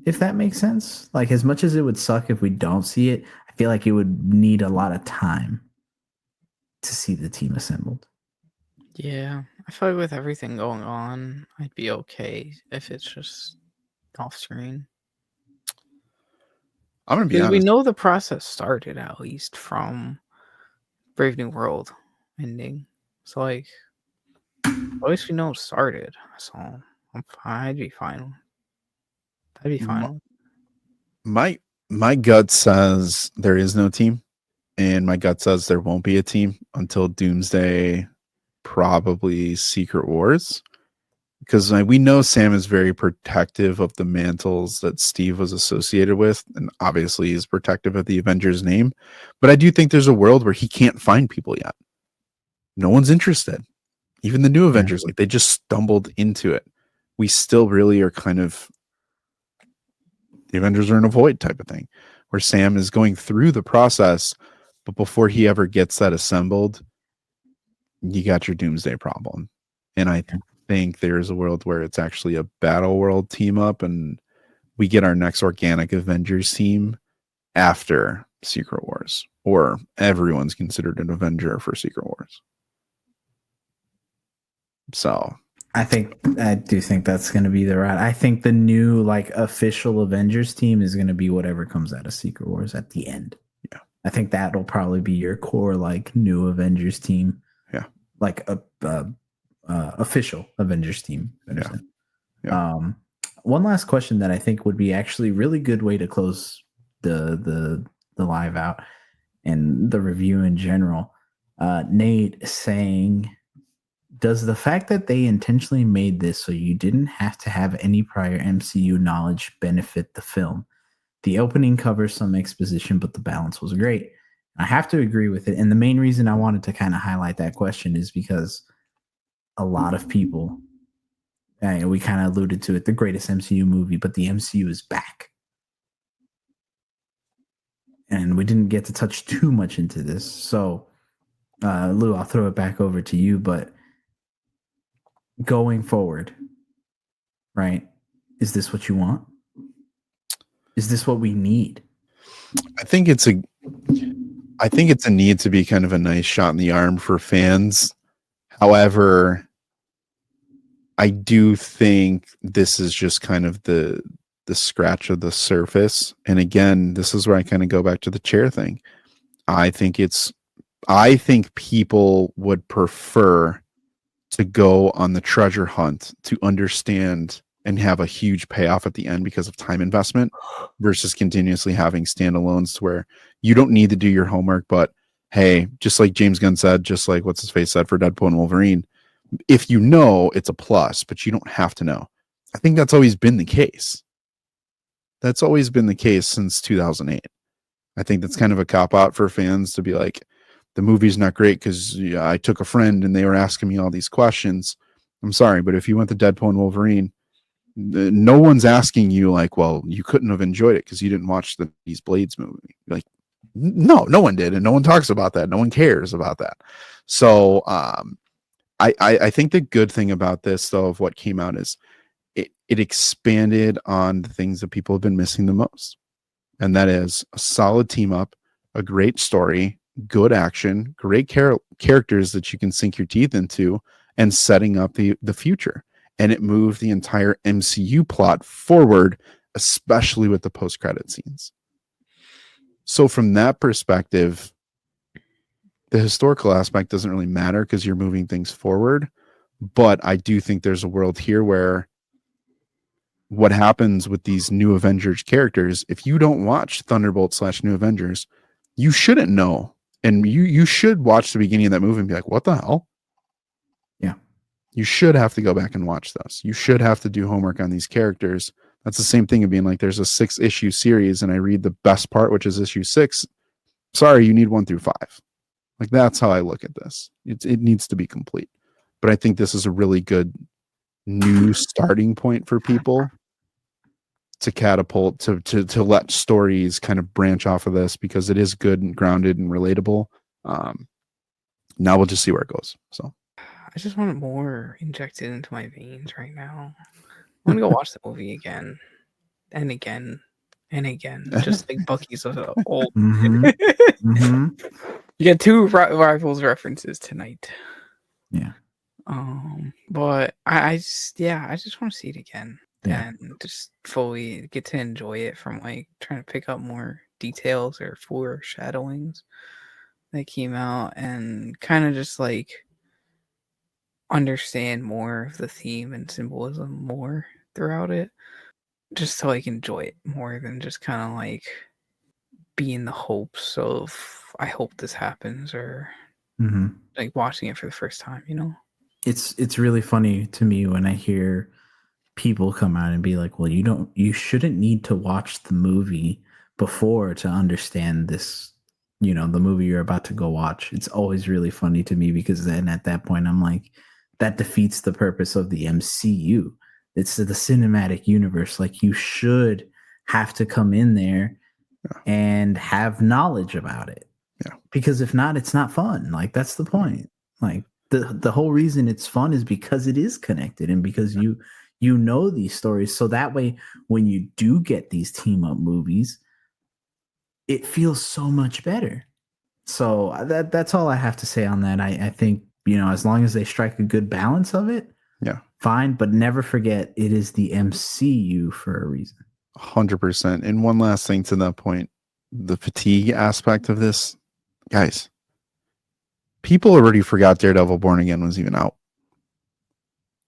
If that makes sense. Like, as much as it would suck if we don't see it, I feel like it would need a lot of time to see the team assembled. Yeah, I feel like with everything going on, I'd be okay if it's just off screen. I'm gonna be Because we honest. know the process started at least from Brave New World ending. So like, at least we know it started. So I'd be fine. I'd be fine. My gut says there is no team, and my gut says there won't be a team until Doomsday, probably Secret Wars, because we know Sam is very protective of the mantles that Steve was associated with, and obviously he's protective of the Avengers name. But I do think there's a world where he can't find people yet. No one's interested. Even the new Avengers, like they just stumbled into it. We still really are kind of the Avengers are in a void type of thing, where Sam is going through the process, but before he ever gets that assembled, you got your Doomsday problem. And I think there's a world where it's actually a Battle World team up, and we get our next organic Avengers team after Secret Wars, or everyone's considered an Avenger for Secret Wars. So I do think that's going to be the route. I think the new like official Avengers team is going to be whatever comes out of Secret Wars at the end. Yeah, I think that'll probably be your core like new Avengers team. Yeah, like a official Avengers team. Yeah. One last question that I think would be actually really good way to close the live out and the review in general. Nate saying, does the fact that they intentionally made this so you didn't have to have any prior MCU knowledge benefit the film? The opening covers some exposition, but the balance was great. I have to agree with it. And the main reason I wanted to kind of highlight that question is because a lot of people, we kind of alluded to it, the greatest MCU movie, but the MCU is back. And we didn't get to touch too much into this. So, Lou, I'll throw it back over to you, but going forward, right? Is this what you want? Is this what we need? I think it's a need to be kind of a nice shot in the arm for fans. However, I do think this is just kind of the scratch of the surface. And again, this is where I kind of go back to the chair thing. I think people would prefer to go on the treasure hunt to understand and have a huge payoff at the end because of time investment versus continuously having standalones where you don't need to do your homework. But hey, just like James Gunn said, just like what's his face said for Deadpool and Wolverine, if you know, it's a plus, but you don't have to know. I think that's always been the case. That's always been the case since 2008. I think that's kind of a cop out for fans to be like, the movie's not great because I took a friend and they were asking me all these questions. I'm sorry, but if you went to Deadpool and Wolverine, no one's asking you like, well, you couldn't have enjoyed it because you didn't watch these Blades movie. Like, no one did, and no one talks about that. No one cares about that. So I think the good thing about this, though, of what came out is it expanded on the things that people have been missing the most, and that is a solid team up, a great story, good action, great characters that you can sink your teeth into, and setting up the future. And it moved the entire MCU plot forward, especially with the post-credit scenes. So from that perspective, the historical aspect doesn't really matter because you're moving things forward. But I do think there's a world here where what happens with these new Avengers characters, if you don't watch Thunderbolts / New Avengers, you shouldn't know. And you should watch the beginning of that movie and be like, what the hell? Yeah. You should have to go back and watch those. You should have to do homework on these characters. That's the same thing of being like, there's a 6-issue series and I read the best part, which is issue 6. Sorry, you need 1 through 5. Like, that's how I look at this. It needs to be complete. But I think this is a really good new starting point for people to catapult, to let stories kind of branch off of this, because it is good and grounded and relatable. Now we'll just see where it goes. So I just want more injected into my veins right now. I'm gonna go watch the movie again and again and again, just like Bucky's old. Mm-hmm. You get 2 Rivals references tonight. Yeah. But I just want to see it again. Yeah. And just fully get to enjoy it from like trying to pick up more details or foreshadowings that came out, and kind of just like understand more of the theme and symbolism more throughout it, just to like enjoy it more than just kind of like be in the hopes of, I hope this happens, or like watching it for the first time, you know? It's really funny to me when I hear people come out and be like, well, you shouldn't need to watch the movie before to understand this, the movie you're about to go watch. It's always really funny to me, because then at that point I'm like, that defeats the purpose of the MCU. It's the cinematic universe. Like, you should have to come in there and have knowledge about it. Yeah. Because if not, it's not fun. Like, that's the point. Like, the whole reason it's fun is because it is connected, and because you know these stories. So that way, when you do get these team up movies, it feels so much better. So that's all I have to say on that. I think, as long as they strike a good balance of it, fine. But never forget, it is the MCU for a reason. 100%. And one last thing to that point, the fatigue aspect of this, guys, people already forgot Daredevil Born Again was even out.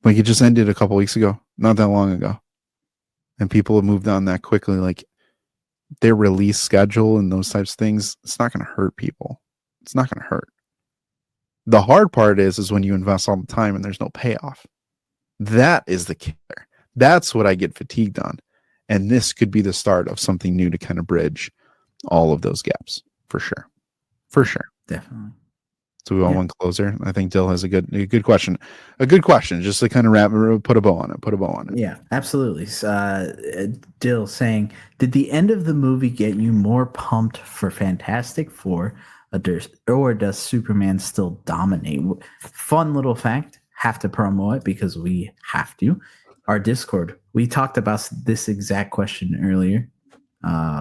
Like, it just ended a couple weeks ago, not that long ago. And people have moved on that quickly. Like, their release schedule and those types of things, it's not going to hurt people. It's not going to hurt. The hard part is when you invest all the time and there's no payoff. That is the killer. That's what I get fatigued on. And this could be the start of something new to kind of bridge all of those gaps, for sure. For sure. Definitely. So we want one closer. I think Dill has a good question. A good question, just to kind of put a bow on it. Yeah, absolutely. Dill saying, did the end of the movie get you more pumped for Fantastic Four, or does Superman still dominate? Fun little fact, have to promo it because we have to. Our Discord, we talked about this exact question earlier.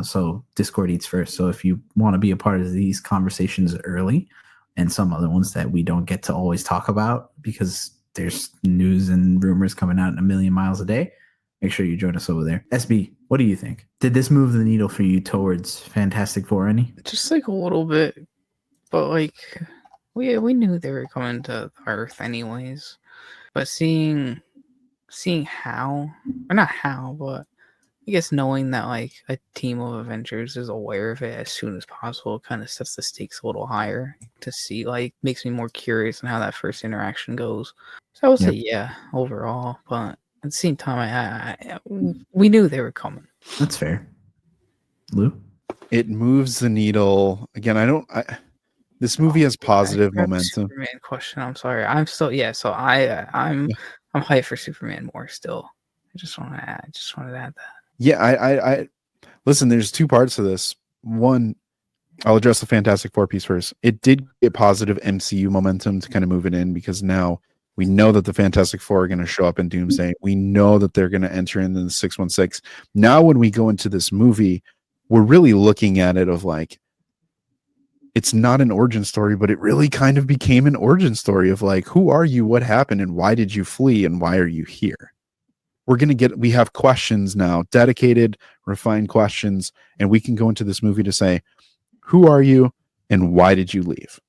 So Discord eats first. So if you want to be a part of these conversations early, and some other ones that we don't get to always talk about because there's news and rumors coming out a million miles a day, make sure you join us over there. SB, what do you think? Did this move the needle for you towards Fantastic Four any? Just like a little bit, but like we knew they were coming to Earth anyways. But seeing how, or not how, but I guess knowing that like a team of Avengers is aware of it as soon as possible kind of sets the stakes a little higher to see, like, makes me more curious on how that first interaction goes. So I would say yeah, overall, but at the same time, we knew they were coming. That's fair. Lou? It moves the needle. Again, this movie has positive momentum. Superman question. I'm sorry. I'm still so I'm hyped for Superman more still. I just wanted to add that. Yeah, I listen, there's 2 parts to this. One, I'll address the Fantastic Four piece first. It did get positive MCU momentum to kind of move it in, because now we know that the Fantastic Four are going to show up in Doomsday. We know that they're going to enter into the 616. Now, when we go into this movie, we're really looking at it of like, it's not an origin story, but it really kind of became an origin story of like, who are you, what happened, and why did you flee, and why are you here? We have questions now, dedicated, refined questions, and we can go into this movie to say, who are you and why did you leave?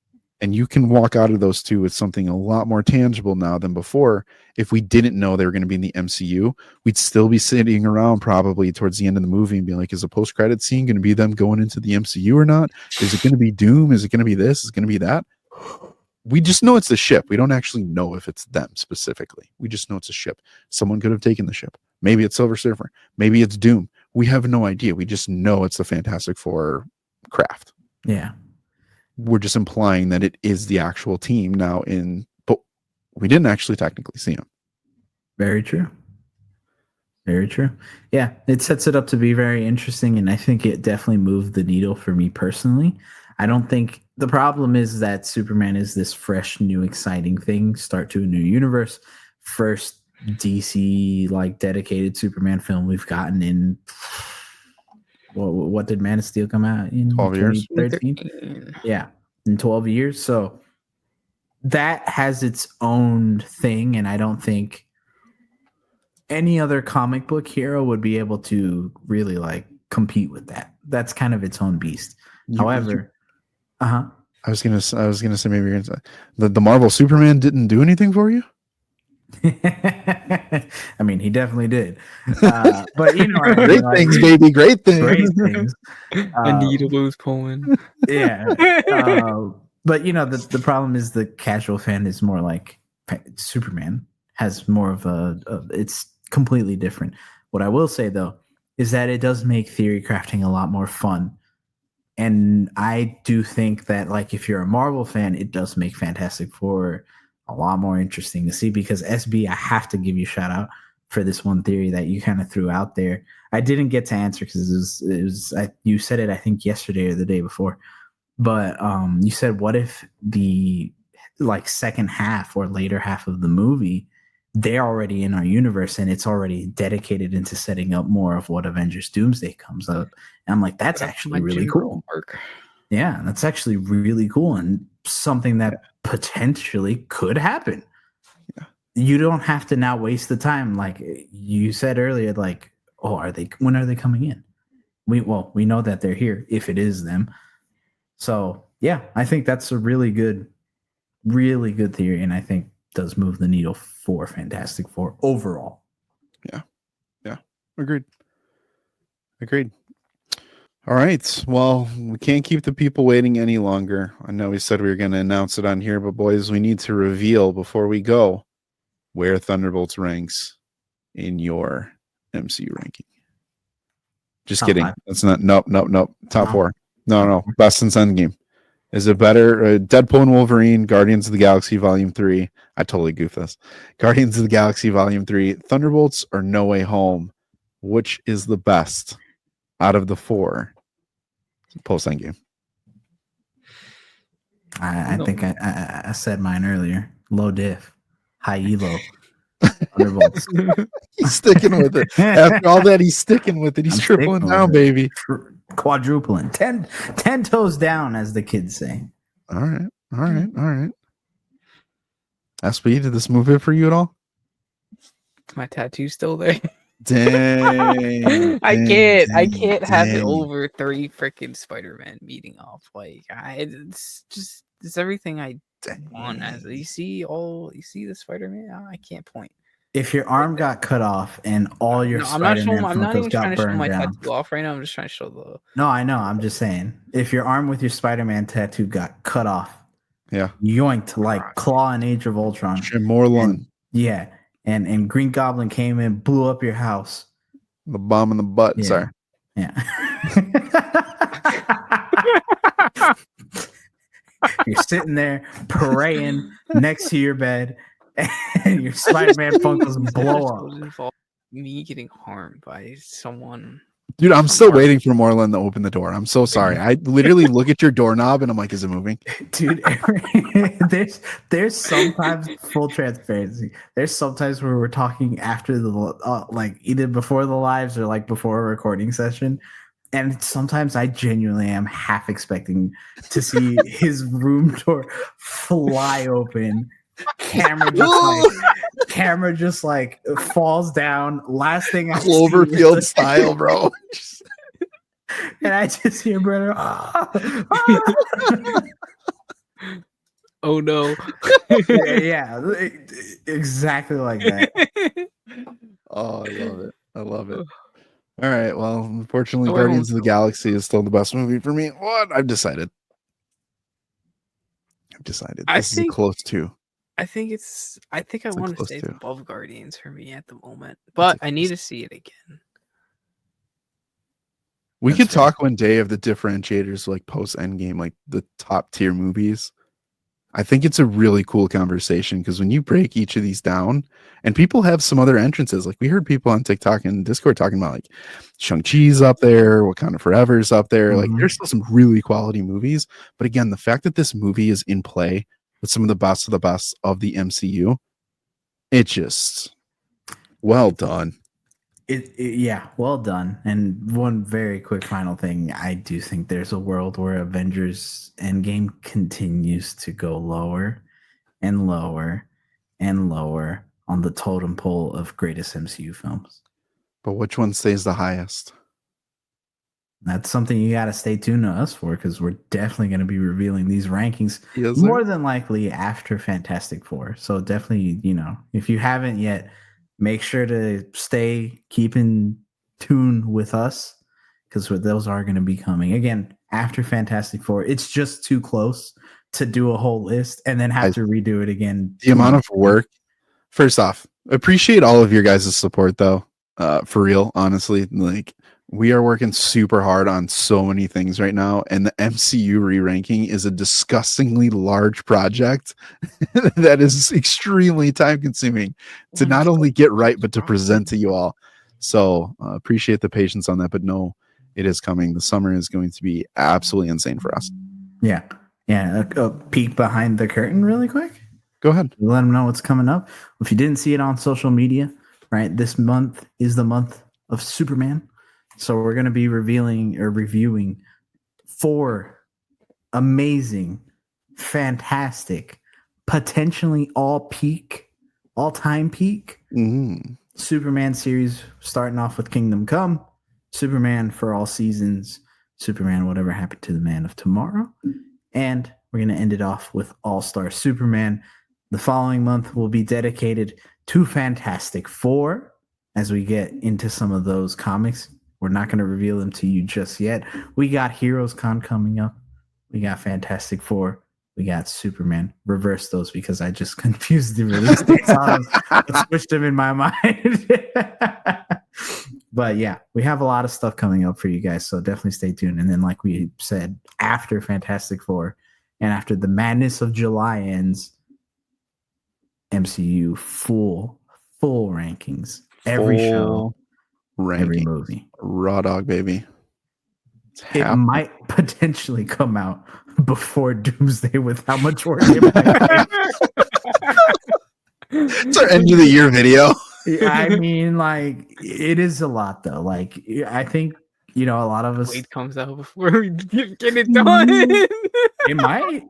And you can walk out of those 2 with something a lot more tangible now than before. If we didn't know they were going to be in the MCU, we'd still be sitting around probably towards the end of the movie and be like, is the post-credit scene going to be them going into the MCU or not? Is it going to be Doom? Is it going to be this? Is it going to be that? we just know it's a ship. We don't actually know if it's them specifically. We just know it's a ship. Someone could have taken the ship. Maybe it's Silver Surfer. Maybe it's Doom. We have no idea. We just know it's the Fantastic Four craft. Yeah. We're just implying that it is the actual team now but we didn't actually technically see them. Very true. Very true. Yeah, it sets it up to be very interesting, and I think it definitely moved the needle for me personally. I don't think the problem is that Superman is this fresh, new, exciting thing, start to a new universe. First DC like dedicated Superman film we've gotten in what did Man of Steel come out in 12 years? 2013? Yeah, in 12 years. So that has its own thing, and I don't think any other comic book hero would be able to really like compete with that. That's kind of its own beast. However, I was gonna say maybe you're gonna say the Marvel Superman didn't do anything for you. I mean, he definitely did. But you know, great things, baby, great things. Great things. Anita Blue's Pullman. Yeah. But you know, the problem is the casual fan is more like Superman has more of it's completely different. What I will say though is that it does make theory crafting a lot more fun. And I do think that like if you're a Marvel fan, it does make Fantastic Four a lot more interesting to see, because SB, I have to give you a shout out for this one theory that you kind of threw out there. I didn't get to answer because you said it, I think yesterday or the day before, but you said, what if the like second half or later half of the movie, they're already in our universe and it's already dedicated into setting up more of what Avengers Doomsday comes up. And I'm like, that's actually really cool. Yeah, that's actually really cool and something that potentially could happen. Yeah. You don't have to now waste the time. Like you said earlier, like, oh, when are they coming in? We know that they're here if it is them. So yeah, I think that's a really good theory, and I think does move the needle for Fantastic Four overall. Yeah. Agreed. All right. Well, we can't keep the people waiting any longer. I know we said we were going to announce it on here, but boys, we need to reveal before we go where Thunderbolts ranks in your MCU ranking. Just Top kidding. 5. That's not. Nope. Top 4. No. Best since Endgame. Is it better? Deadpool and Wolverine, Guardians of the Galaxy Volume 3. I totally goofed this. Guardians of the Galaxy Volume 3, Thunderbolts, or No Way Home? Which is the best out of the 4 post Endgame? I think I said mine earlier. Low diff, high elo. Thunderbolts. He's sticking with it. After all that, he's sticking with it. He's tripling down, baby. Quadrupling. 10 toes down, as the kids say. All right. SB, did this move it for you at all? My tattoo's still there. Dang. I can't have it over 3 freaking Spider-Man meeting off. Like it's everything I want. As you see the Spider-Man, I can't point. If your arm got cut off and all your I'm not even trying to show my down. tattoo off right now. I'm just trying to show the. No, I know. I'm just saying, if your arm with your Spider-Man tattoo got cut off, yeah, yoinked like Claw in Age of Ultron. Morlun. Yeah, and Green Goblin came in, blew up your house. The bomb in the butt, yeah. Sorry. Yeah. You're sitting there praying next to your bed, and your Spider-Man Funkos blow up. Me getting harmed by someone. Dude, I'm still waiting for Morlun to open the door. I'm so sorry. I literally look at your doorknob and I'm like, is it moving? Dude, there's sometimes, full transparency, there's sometimes where we're talking after the like either before the lives or like before a recording session, and sometimes I genuinely am half expecting to see his room door fly open. Camera just like falls down. Last thing I Cloverfield style, bro. And I just hear brother. Oh no. yeah, exactly like that. Oh, I love it. All right, well, unfortunately, Guardians of the Galaxy is still the best movie for me. What? I've decided. I've decided I this is a think- close two. I think I It's want to close say to. it's above Guardians for me at the moment, but I need to see it again. We That's could fair. talk one day of the differentiators, like post Endgame, like the top tier movies. I think it's a really cool conversation because when you break each of these down, and people have some other entrances, like we heard people on TikTok and Discord talking about like Shang-Chi's up there, Wakanda Forever's up there. Like Mhm. there's still some really quality movies. But again, the fact that this movie is in play with some of the best of the MCU, it just well done. Yeah, well done. And one very quick final thing, I do think there's a world where Avengers Endgame continues to go lower and lower and lower on the totem pole of greatest MCU films. But which one stays the highest? That's something you got to stay tuned to us for, because we're definitely going to be revealing these rankings Yes, sir. more than likely after Fantastic Four. So definitely, if you haven't yet, make sure to keep in tune with us, because those are going to be coming again after Fantastic Four. It's just too close to do a whole list and then have to redo it again. The amount of work. First off, appreciate all of your guys' support though. For real, honestly, like we are working super hard on so many things right now, and the MCU re-ranking is a disgustingly large project that is extremely time consuming to not only get right but to present to you all. So appreciate the patience on that, but no, it is coming. The summer is going to be absolutely insane for us. Yeah. A peek behind the curtain really quick. Go ahead. Let them know what's coming up. If you didn't see it on social media, right, this month is the month of Superman. So we're going to be reviewing 4 amazing, fantastic, potentially all-time peak Superman series, starting off with Kingdom Come, Superman for All Seasons, Superman Whatever Happened to the Man of Tomorrow, and we're going to end it off with All-Star Superman. The following month will be dedicated to Fantastic Four as we get into some of those comics. We're not going to reveal them to you just yet. We got Heroes Con coming up. We got Fantastic Four. We got Superman. Reverse those because I just confused the release dates on them. I switched them in my mind. But yeah, we have a lot of stuff coming up for you guys, so definitely stay tuned. And then, like we said, after Fantastic Four and after the madness of July ends, MCU full rankings. Every show, every movie. Raw dog, baby. It might potentially come out before Doomsday with how much work it might It's our end of the year video. I mean, like, it is a lot though. Like, I think, a lot of us. Wait comes out before we get it done. It might.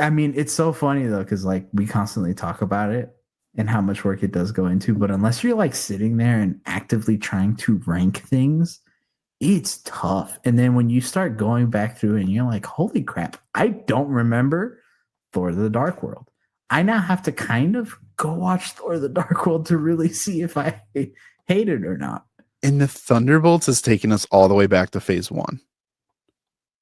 I mean, it's so funny though, because like we constantly talk about it and how much work it does go into, but unless you're like sitting there and actively trying to rank things, it's tough. And then when you start going back through and you're like, holy crap, I don't remember Thor the Dark World. I now have to kind of go watch Thor the Dark World to really see if I hate it or not. And the Thunderbolts has taken us all the way back to phase 1.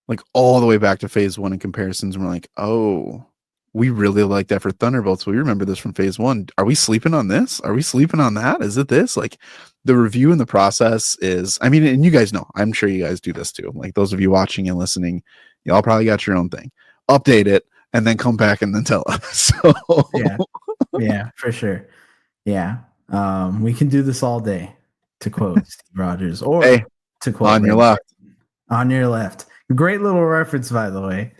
Like all the way back to phase 1 in comparisons. And we're like, oh, we really like that for Thunderbolts. We remember this from phase 1. Are we sleeping on this? Are we sleeping on that? Is it this? Like the review and the process is, I mean, and you guys know, I'm sure you guys do this too. Like those of you watching and listening, y'all probably got your own thing. Update it and then come back and then tell us. So yeah, for sure. Yeah. We can do this all day, to quote Steve Rogers, or to quote on your left. On your left. Great little reference, by the way.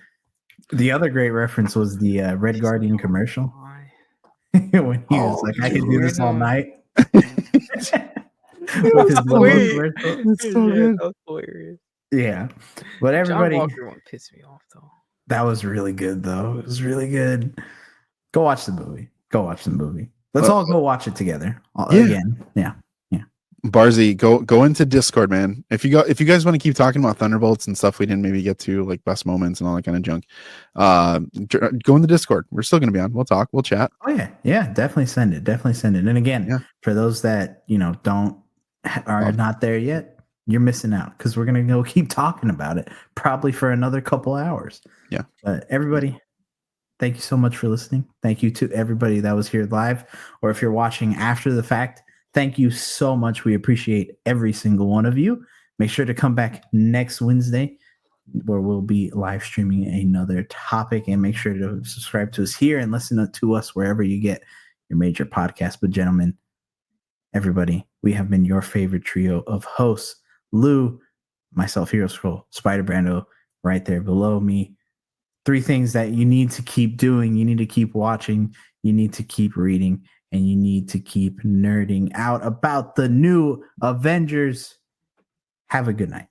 The other great reference was the Red Guardian commercial. When he was like, I can do this all night. With his That's hilarious. Yeah. But everybody. John Walker won't piss me off, though. That was really good, though. It was really good. Go watch the movie. Let's all go watch it together again. Yeah. Barzy, go into Discord, man. If you guys want to keep talking about Thunderbolts and stuff we didn't maybe get to, like best moments and all that kind of junk, go in the Discord. We're still gonna be on. We'll talk. We'll chat. Oh yeah. Definitely send it. And again, for those that are not there yet, you're missing out because we're going to go keep talking about it probably for another couple hours. Yeah. But everybody, thank you so much for listening. Thank you to everybody that was here live, or if you're watching after the fact, thank you so much. We appreciate every single one of you. Make sure to come back next Wednesday where we'll be live streaming another topic, and make sure to subscribe to us here and listen to us wherever you get your major podcast. But gentlemen, everybody, we have been your favorite trio of hosts, Lou, myself, Hero Scroll, Spider Brando, right there below me. 3 things that you need to keep doing. You need to keep watching, you need to keep reading, and you need to keep nerding out about the new Avengers. Have a good night.